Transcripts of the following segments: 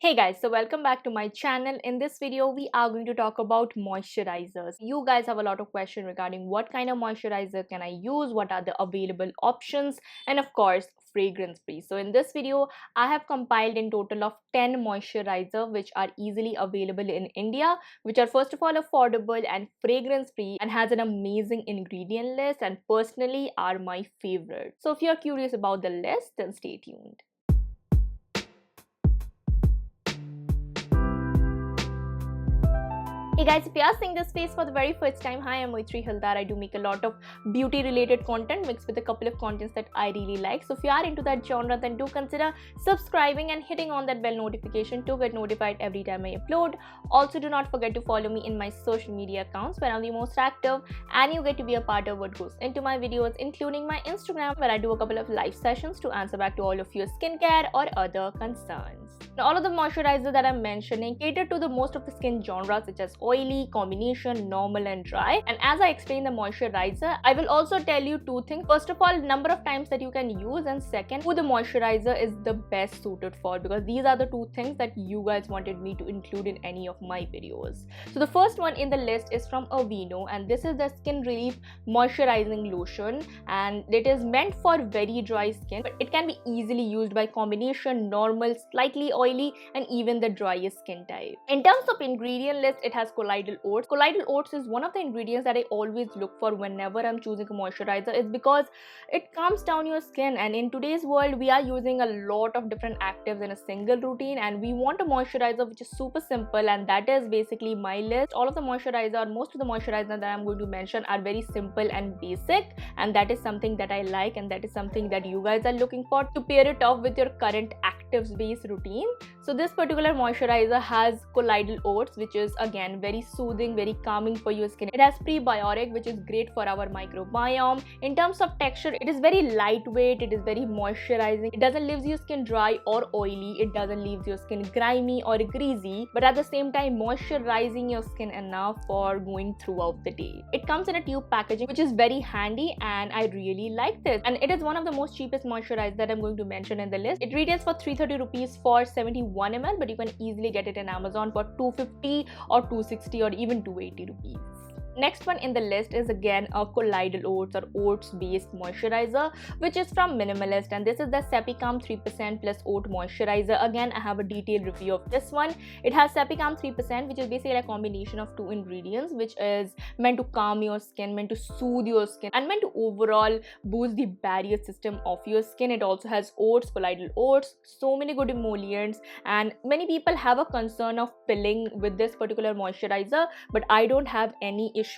Hey guys, so welcome back to my channel. In this video, we are going to talk about moisturizers. You guys have a lot of questions regarding what kind of moisturizer can I use, what are the available options, and of course, fragrance free. So in this video, I have compiled in total of 10 moisturizer which are easily available in India, which are first of all affordable and fragrance free and has an amazing ingredient list and personally are my favorite. So if you're curious about the list, then stay tuned. Hey guys, if you are seeing this face for the very first time, hi, I'm Maitrayee Halder. I do make a lot of beauty related content mixed with a couple of contents that I really like. So if you are into that genre, then do consider subscribing and hitting on that bell notification to get notified every time I upload. Also, do not forget to follow me in my social media accounts where I'm the most active and you get to be a part of what goes into my videos, including my Instagram where I do a couple of live sessions to answer back to all of your skincare or other concerns. Now, all of the moisturizers that I'm mentioning cater to the most of the skin genres such as oily, combination, normal and dry. And as I explain the moisturizer, I will also tell you two things. First of all, number of times that you can use, and second, who the moisturizer is the best suited for, because these are the two things that you guys wanted me to include in any of my videos. So the first one in the list is from Aveeno, and this is the Skin Relief Moisturizing Lotion, and it is meant for very dry skin, but it can be easily used by combination, normal, slightly oily and even the driest skin type. In terms of ingredient list, it has colloidal oats. Colloidal oats is one of the ingredients that I always look for whenever I'm choosing a moisturizer. It's because it calms down your skin, and in today's world we are using a lot of different actives in a single routine, and we want a moisturizer which is super simple, and that is basically my list. All of the moisturizer, most of the moisturizer that I'm going to mention are very simple and basic, and that is something that I like, and that is something that you guys are looking for to pair it off with your current actives based routine. So this particular moisturizer has colloidal oats, which is again very soothing, very calming for your skin. It has prebiotic, which is great for our microbiome. In terms of texture, it is very lightweight, it is very moisturizing. It doesn't leave your skin dry or oily, it doesn't leave your skin grimy or greasy, but at the same time moisturizing your skin enough for going throughout the day. It comes in a tube packaging, which is very handy, and I really like this. And it is one of the most cheapest moisturizers that I'm going to mention in the list. It retails for 330 rupees for 71 ml, but you can easily get it in Amazon for 250 or 260 or even 280 rupees. Next one in the list is again a colloidal oats or oats based moisturizer, which is from Minimalist, and this is the Cepicam 3% plus oat moisturizer. Again, I have a detailed review of this one. It has Cepicam 3%, which is basically a combination of two ingredients, which is meant to calm your skin, meant to soothe your skin, and meant to overall boost the barrier system of your skin. It also has oats, colloidal oats, so many good emollients, and many people have a concern of pilling with this particular moisturizer, but I don't have any issues.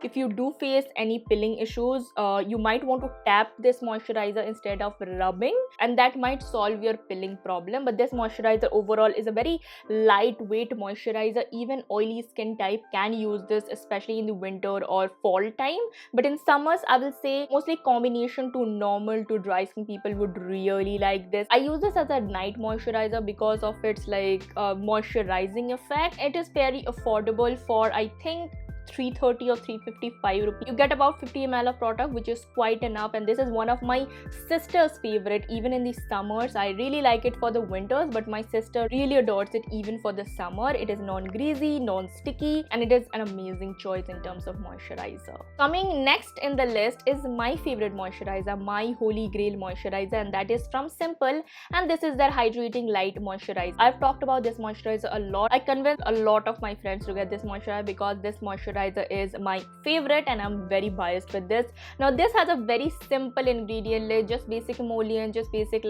If you do face any pilling issues, you might want to tap this moisturizer instead of rubbing, and that might solve your pilling problem. But this moisturizer overall is a very lightweight moisturizer. Even oily skin type can use this, especially in the winter or fall time. But in summers, I will say mostly combination to normal to dry skin people would really like this. I use this as a night moisturizer because of its moisturizing effect. It is very affordable for I think 330 or 355 rupees. You get about 50 ml of product, which is quite enough, and this is one of my sister's favorite. Even in the summers, I really like it for the winters, but my sister really adores it even for the summer. It is non-greasy, non-sticky, and it is an amazing choice in terms of moisturizer. Coming next in the list is my favorite moisturizer, my holy grail moisturizer, and that is from Simple, and this is their hydrating light moisturizer. I've talked about this moisturizer a lot. I convinced a lot of my friends to get this moisturizer because this moisturizer is my favorite, and I'm very biased with this. Now this has a very simple ingredient list, just basic emollient, just basic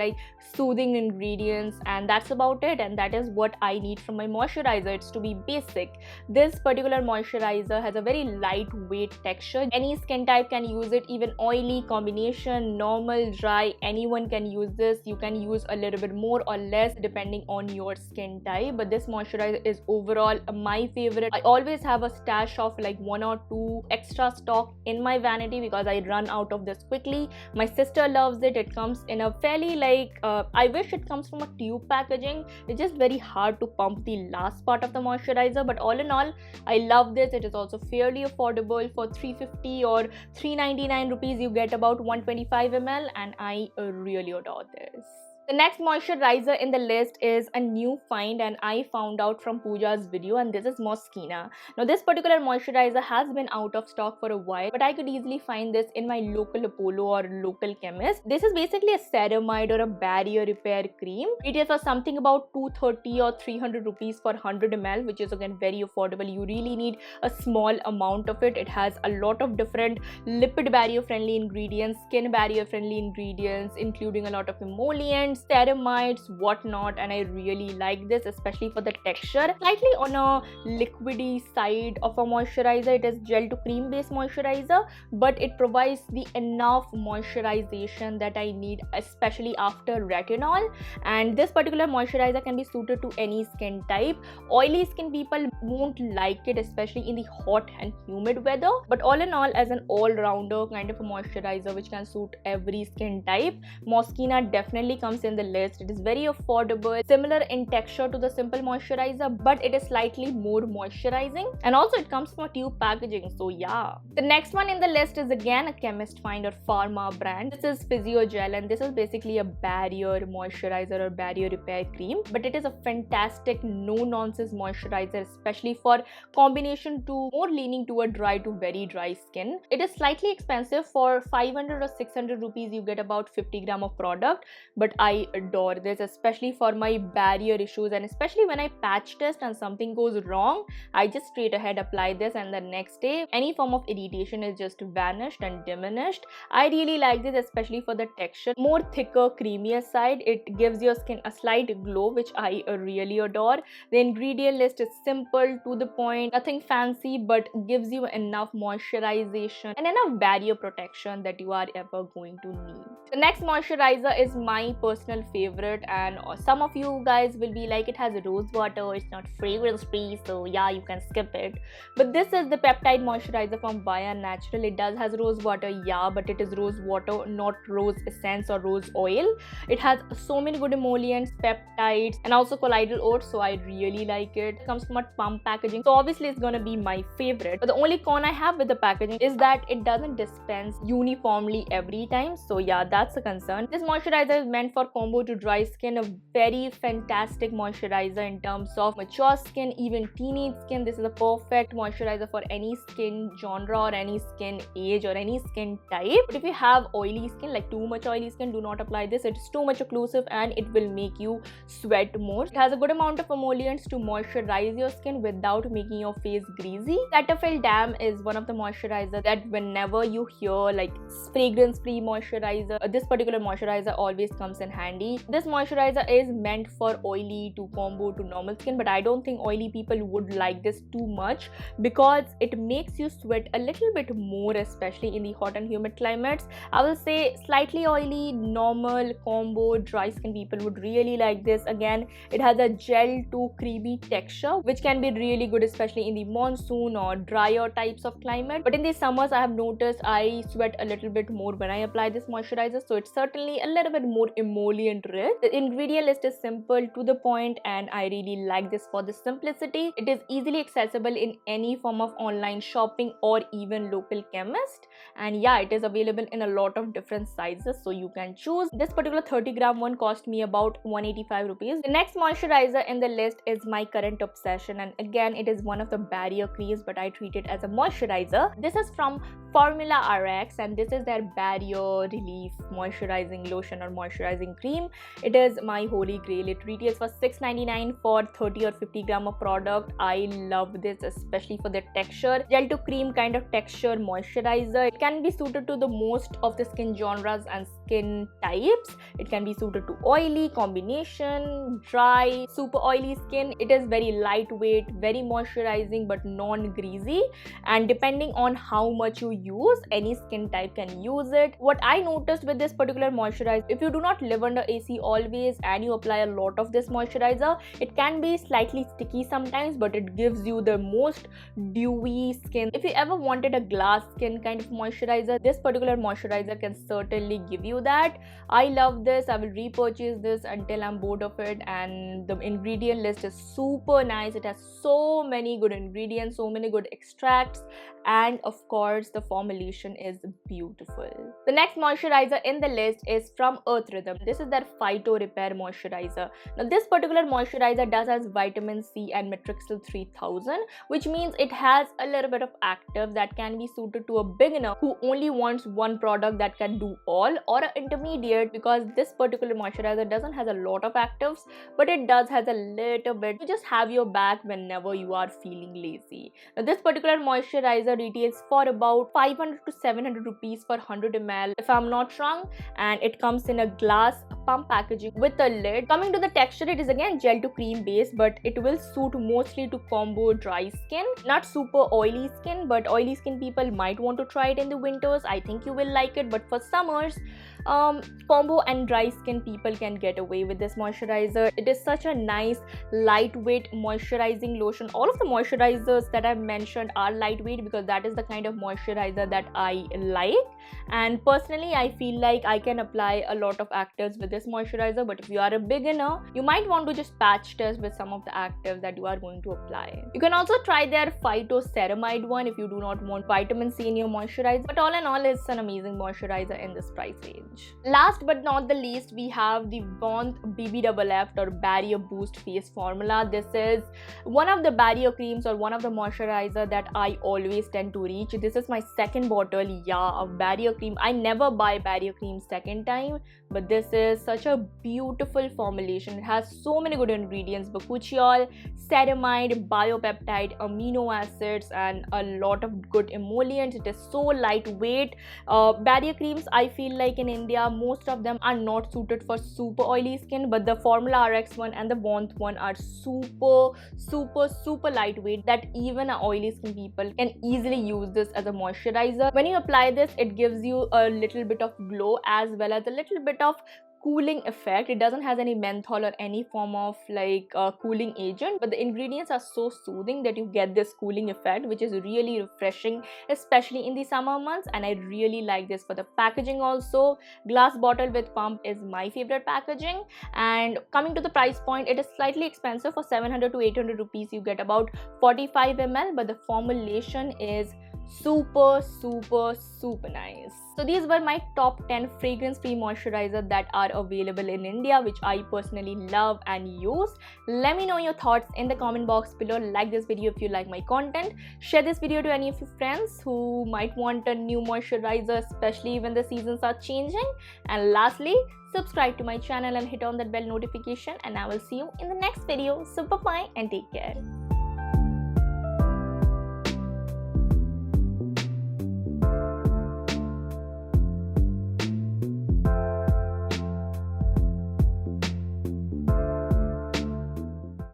soothing ingredients, and that's about it, and that is what I need from my moisturizer. It's to be basic. This particular moisturizer has a very lightweight texture. Any skin type can use it, even oily, combination, normal, dry, anyone can use this. You can use a little bit more or less depending on your skin type, but this moisturizer is overall my favorite. I always have a stash of one or two extra stock in my vanity because I run out of this quickly. My sister loves it. It comes in a fairly I wish it comes from a tube packaging. It's just very hard to pump the last part of the moisturizer, but all in all, I love this. It is also fairly affordable. For 350 or 399 rupees, you get about 125 ml, and I really adore this. The next moisturizer in the list is a new find, and I found out from Pooja's video, and this is Moschino. Now this particular moisturizer has been out of stock for a while, but I could easily find this in my local Apollo or local chemist. This is basically a ceramide or a barrier repair cream. Retails for something about 230 or 300 rupees for 100 ml, which is again very affordable. You really need a small amount of it. It has a lot of different lipid barrier friendly ingredients, skin barrier friendly ingredients, including a lot of emollients, ceramides, whatnot, and I really like this, especially for the texture. Slightly on a liquidy side of a moisturizer. It is gel to cream based moisturizer, but it provides the enough moisturization that I need, especially after retinol. And this particular moisturizer can be suited to any skin type. Oily skin people won't like it, especially in the hot and humid weather, but all in all, as an all-rounder kind of a moisturizer which can suit every skin type, Moschino definitely comes in the list. It is very affordable, similar in texture to the simple moisturizer, but it is slightly more moisturizing, and also it comes from a tube packaging, so yeah. The next one in the list is again a chemist find or pharma brand. This is Physiogel, and this is basically a barrier moisturizer or barrier repair cream, but it is a fantastic no-nonsense moisturizer, especially for combination to more leaning toward dry to very dry skin. It is slightly expensive. For 500 or 600 rupees you get about 50 gram of product, but I adore this, especially for my barrier issues, and especially when I patch test and something goes wrong, I just straight ahead apply this, and the next day any form of irritation is just vanished and diminished. I really like this, especially for the texture, more thicker, creamier side. It gives your skin a slight glow, which I really adore. The ingredient list is simple, to the point, nothing fancy, but gives you enough moisturization and enough barrier protection that you are ever going to need. The next moisturizer is my personal favorite, and some of you guys will be like, it has rose water, it's not fragrance free, so yeah, you can skip it. But this is the peptide moisturizer from Bio Natural. It does has rose water, yeah, but it is rose water, not rose essence or rose oil. It has so many good emollients, peptides, and also colloidal oats, so I really like it. It comes from a pump packaging, so obviously it's gonna be my favorite. But the only con I have with the packaging is that it doesn't dispense uniformly every time, so yeah, that's a concern. This moisturizer is meant for combo to dry skin, a very fantastic moisturizer in terms of mature skin, even teenage skin. This is a perfect moisturizer for any skin genre or any skin age or any skin type. But if you have oily skin, like too much oily skin, do not apply this. It's too much occlusive and it will make you sweat more. It has a good amount of emollients to moisturize your skin without making your face greasy. Cetaphil Dam is one of the moisturizers that whenever you hear like fragrance free moisturizer, this particular moisturizer always comes in handy. This moisturizer is meant for oily to combo to normal skin, but I don't think oily people would like this too much because it makes you sweat a little bit more, especially in the hot and humid climates. I will say slightly oily, normal, combo, dry skin people would really like this. Again, it has a gel to creamy texture, which can be really good, especially in the monsoon or drier types of climate. But in the summers, I have noticed I sweat a little bit more when I apply this moisturizer, so it's certainly a little bit more emollient rich. The ingredient list is simple, to the point, and I really like this for the simplicity. It is easily accessible in any form of online shopping or even local chemist, and yeah, it is available in a lot of different sizes, so you can choose. This particular 30-gram one cost me about 185 rupees. The next moisturizer in the list is my current obsession, and again, it is one of the barrier creams, but I treat it as a moisturizer. This is from Formula RX, and this is their barrier relief moisturizing lotion or moisturizing cream. It is my holy grail. It retails for $6.99 for 30 or 50 gram of product. I love this, especially for the texture, gel to cream kind of texture moisturizer. It can be suited to the most of the skin genres and skin types. It can be suited to oily, combination, dry, super oily skin. It is very lightweight, very moisturizing, but non-greasy, and depending on how much you use, any skin type can use it. What I noticed with this particular moisturizer, if you do not live under AC always and you apply a lot of this moisturizer, it can be slightly sticky sometimes, but it gives you the most dewy skin. If you ever wanted a glass skin kind of moisturizer, this particular moisturizer can certainly give you you that I love this. I will repurchase this until I'm bored of it. And the ingredient list is super nice. It has so many good ingredients, so many good extracts, and of course the formulation is beautiful. The next moisturizer in the list is from Earth Rhythm. This is their Phyto Repair Moisturizer. Now this particular moisturizer does has vitamin C and Matrixyl 3000, which means it has a little bit of active that can be suited to a beginner who only wants one product that can do all, or an intermediate, because this particular moisturizer doesn't has a lot of actives, but it does has a little bit to just have your back whenever you are feeling lazy. Now this particular moisturizer retails for about 500 to 700 rupees for 100 ml if I'm not wrong, and it comes in a glass pump packaging with a lid. Coming to the texture, it is again gel to cream base, but it will suit mostly to combo dry skin, not super oily skin, but oily skin people might want to try it in the winters. I think you will like it, but for summers, combo and dry skin people can get away with this moisturizer. It is such a nice lightweight moisturizing lotion. All of the moisturizers that I've mentioned are lightweight because that is the kind of moisturizer that I like, and personally I feel like I can apply a lot of actives with this moisturizer. But if you are a beginner, you might want to just patch test with some of the actives that you are going to apply. You can also try their phytoceramide one if you do not want vitamin C in your moisturizer, but all in all, it's an amazing moisturizer in this price range. Last but not the least, we have the Bond BBFF or Barrier Boost Face Formula. This is one of the barrier creams or one of the moisturizer that I always tend to reach. This is my second bottle, of barrier cream. I never buy barrier cream second time, but this is such a beautiful formulation. It has so many good ingredients: bakuchiol, ceramide, biopeptide, amino acids, and a lot of good emollients. It is so lightweight. Barrier creams, I feel like in India, most of them are not suited for super oily skin, but the Formula RX one and the Bond one are super lightweight that even oily skin people can easily use this as a moisturizer. When you apply this, it gives you a little bit of glow as well as a little bit of cooling effect. It doesn't have any menthol or any form of cooling agent, but the ingredients are so soothing that you get this cooling effect, which is really refreshing, especially in the summer months. And I really like this for the packaging also. Glass bottle with pump is my favorite packaging. And coming to the price point, it is slightly expensive. For 700 to 800 rupees you get about 45 ml, but the formulation is super nice. So these were my top 10 fragrance free moisturizer that are available in India, which I personally love and use. Let me know your thoughts in the comment box below. Like this video if you like my content. Share this video to any of your friends who might want a new moisturizer, especially when the seasons are changing. And lastly, subscribe to my channel and hit on that bell notification, and I will see you in the next video. So bye bye and take care.